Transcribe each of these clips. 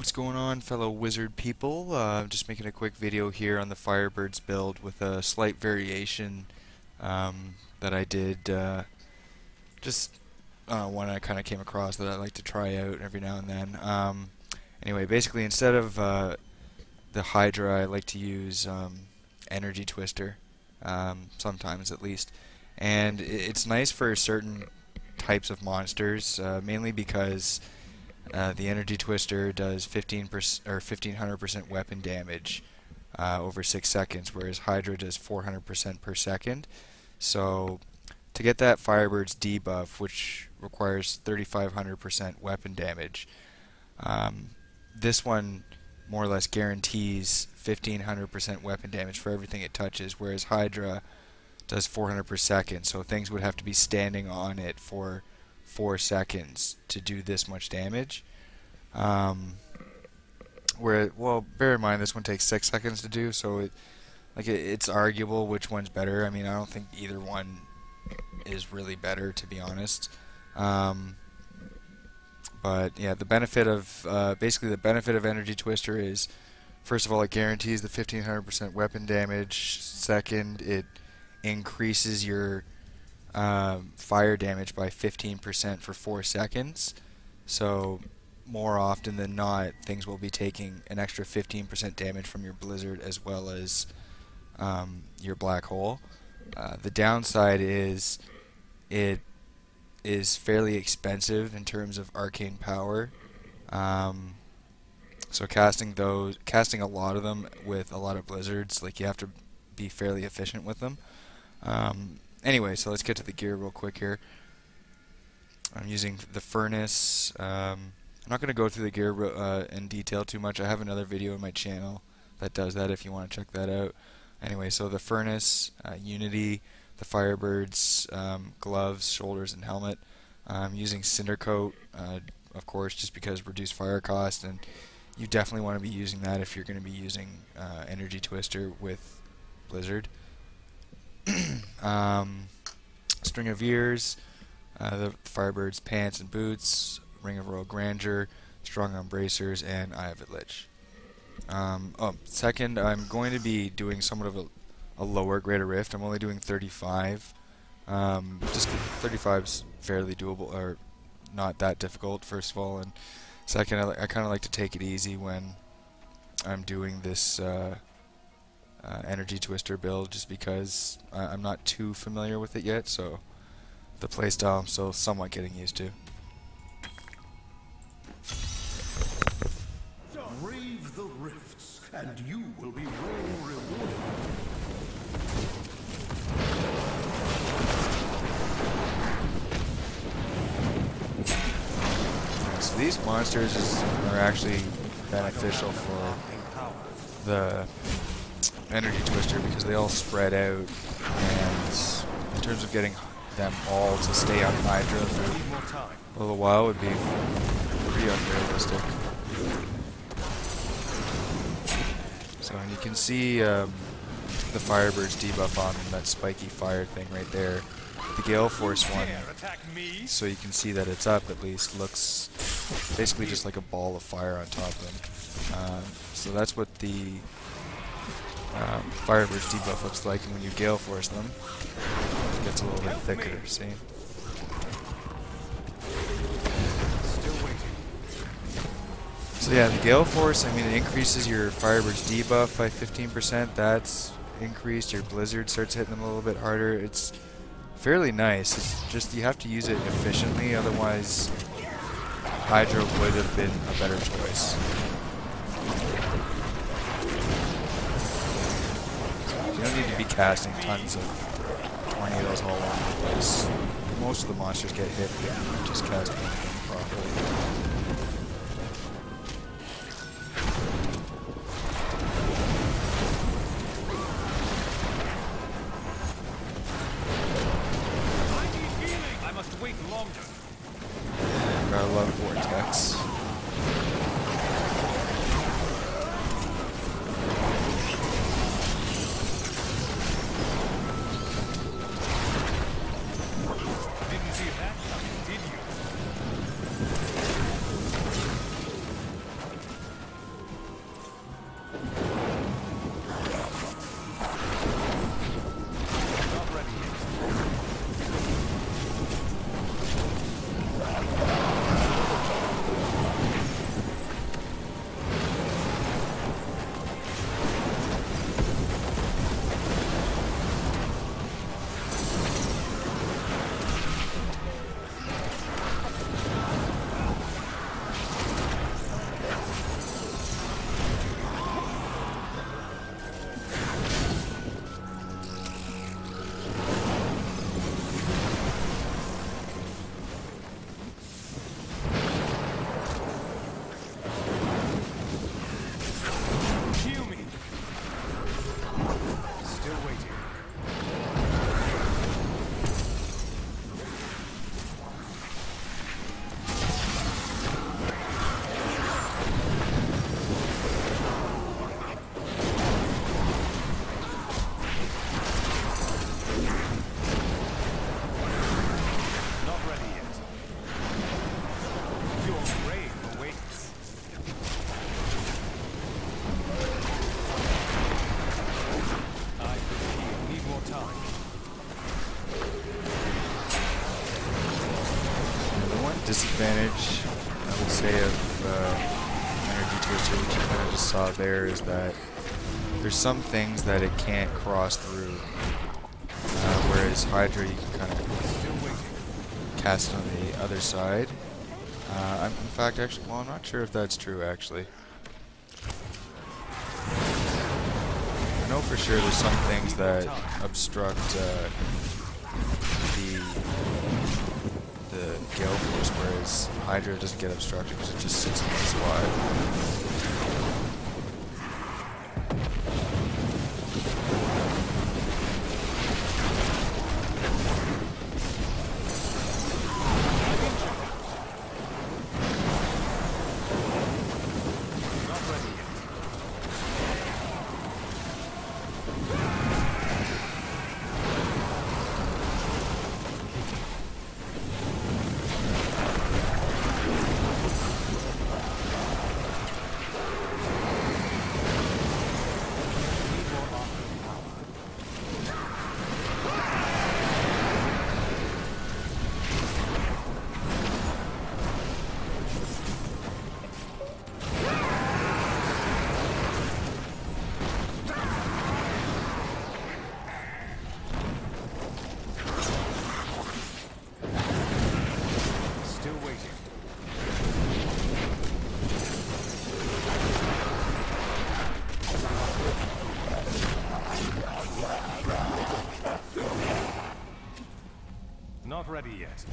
What's going on, fellow wizard people? I'm just making a quick video here on the Firebird's build with a slight variation that I did just one I kind of came across that I like to try out every now and then. Anyway, basically instead of the Hydra, I like to use Energy Twister, sometimes at least. And it's nice for certain types of monsters, mainly because the Energy Twister does 15% or 1500% weapon damage over 6 seconds, whereas Hydra does 400% per second. So to get that Firebird's debuff, which requires 3500% weapon damage, this one more or less guarantees 1500% weapon damage for everything it touches, whereas Hydra does 400 per second. So things would have to be standing on it for 4 seconds to do this much damage. Well, bear in mind this one takes 6 seconds to do, so it's arguable which one's better. I mean, I don't think either one is really better, to be honest. But yeah, the benefit of basically the benefit of Energy Twister is, first of all, it guarantees the 1500% weapon damage. Second, it increases your fire damage by 15% for 4 seconds. So more often than not, things will be taking an extra 15% damage from your blizzard as well as your black hole. The downside is it is fairly expensive in terms of arcane power. So casting a lot of them with a lot of blizzards, like, you have to be fairly efficient with them. Anyway, so let's get to the gear real quick here. I'm using the furnace. I'm not going to go through the gear in detail too much. I have another video on my channel that does that if you want to check that out. Anyway, so the furnace, Unity, the Firebird's gloves, shoulders, and helmet. I'm using Cinder Coat, of course, just because reduced fire cost, and you definitely want to be using that if you're going to be using Energy Twister with Blizzard. String of ears, the Firebird's pants and boots, Ring of Royal Grandeur, Strong Arm Bracers, and Eye of a Lich. Second, I'm going to be doing somewhat of a lower Greater Rift. I'm only doing 35. Just 35 is fairly doable, or not that difficult, first of all, and second, I kind of like to take it easy when I'm doing this Energy Twister build, just because I'm not too familiar with it yet, so the playstyle I'm still somewhat getting used to. Brave the rifts, and you will be well rewarded. So these monsters are actually beneficial for the Energy Twister because they all spread out, and in terms of getting them all to stay on Hydra for a little while would be pretty unrealistic. So, and you can see the Firebird's debuff on that spiky fire thing right there. The Gale Force one, so you can see that it's up at least, looks basically just like a ball of fire on top of them. So that's what the Firebird's debuff looks like, and when you Gale Force them, it gets a little bit thicker, see? So yeah, the Gale Force, I mean, it increases your Firebird's debuff by 15%, that's increased, your Blizzard starts hitting them a little bit harder. It's fairly nice, it's just you have to use it efficiently, otherwise Hydra would have been a better choice. You don't need to be casting tons of tornadoes all over the place. Most of the monsters get hit if you just cast one properly. Gotta love Vortex. Didn't see that coming, did you? Your grave awaits. I need more time. The one disadvantage I would say of Energy Twister, which you kind of just saw there, is that there's some things that it can't cross through, whereas Hydra you can kind of cast it on the other side. In fact, actually, well, I'm not sure if that's true, actually. I know for sure there's some things that obstruct the Gale Force, whereas Hydra doesn't get obstructed because it just sits in the spot. Not ready yet.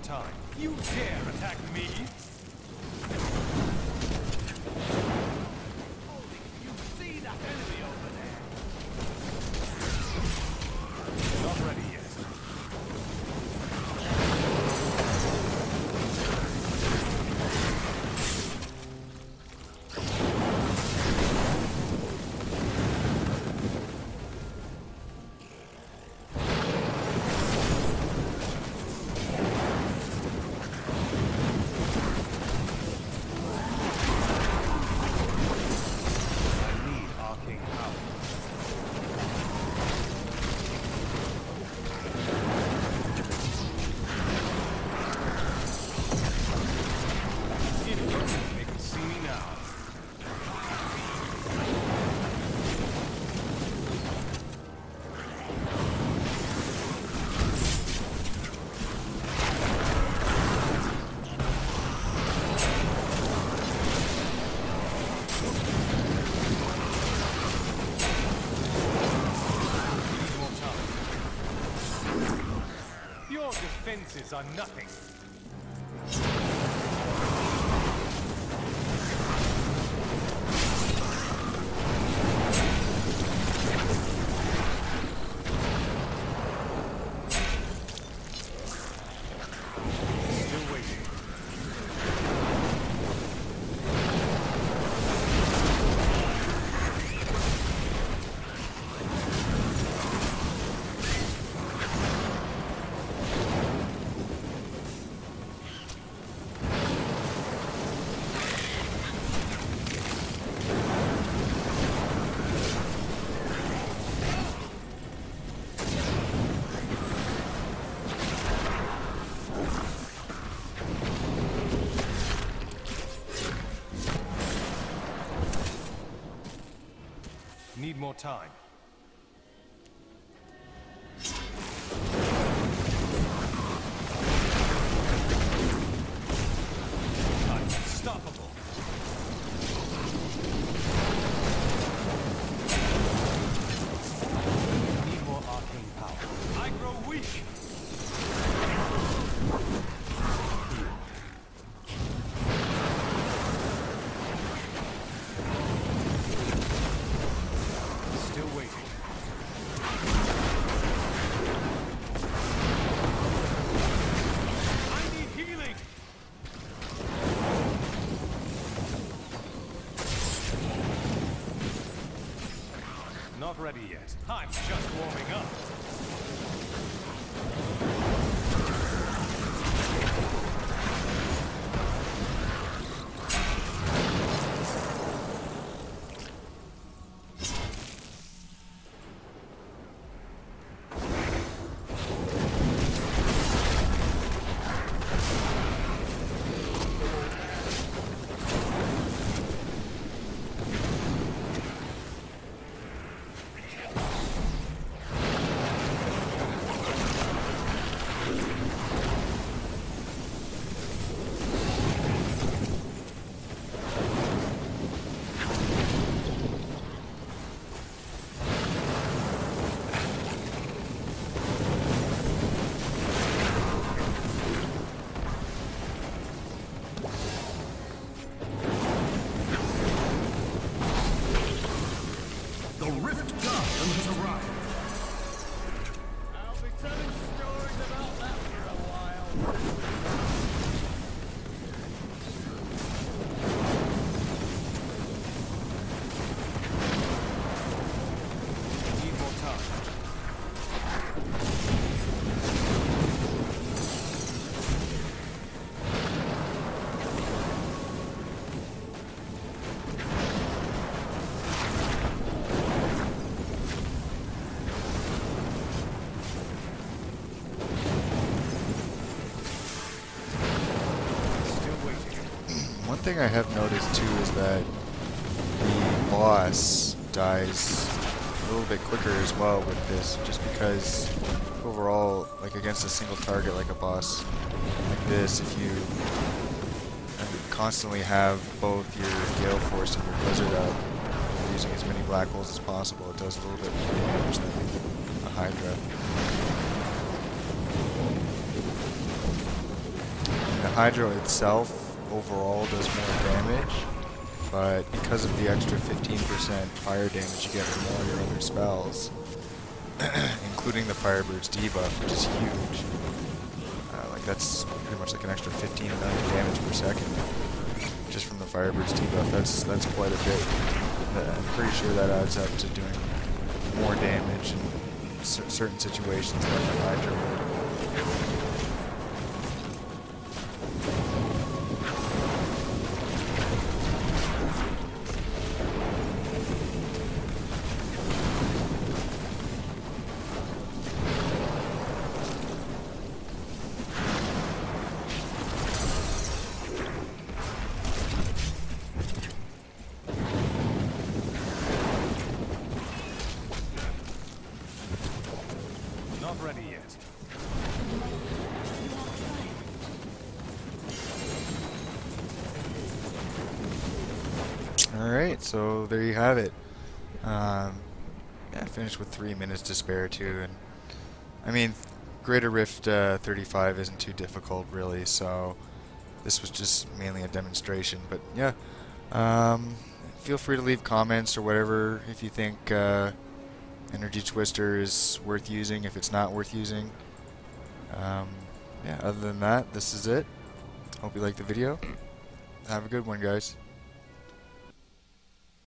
Time. You dare attack me? You see that enemy over there? Not ready yet. Defenses are nothing. Still waiting. Need more time. Unstoppable. Need more arcane yet. I'm just warming up. The Rift Guardian has arrived. I'll be telling stories about that for a while. Need more time. One thing I have noticed too is that the boss dies a little bit quicker as well with this, just because overall, like against a single target like a boss like this, if you constantly have both your Gale Force and your Blizzard up, using as many black holes as possible, it does a little bit more damage than a Hydra. The Hydra itself overall does more damage, but because of the extra 15% fire damage you get from all your other spells, including the Firebird's debuff, which is huge, like that's pretty much like an extra 15 million damage per second just from the Firebird's debuff. That's quite a bit. I'm pretty sure that adds up to doing more damage in certain situations than the Hydra would. Not ready yet. Alright, so there you have it. Yeah, finished with 3 minutes to spare too, and I mean, Greater Rift 35 isn't too difficult really, so this was just mainly a demonstration. But yeah, feel free to leave comments or whatever if you think Energy Twister is worth using, if it's not worth using. Yeah, other than that, this is it. Hope you liked the video. Have a good one, guys.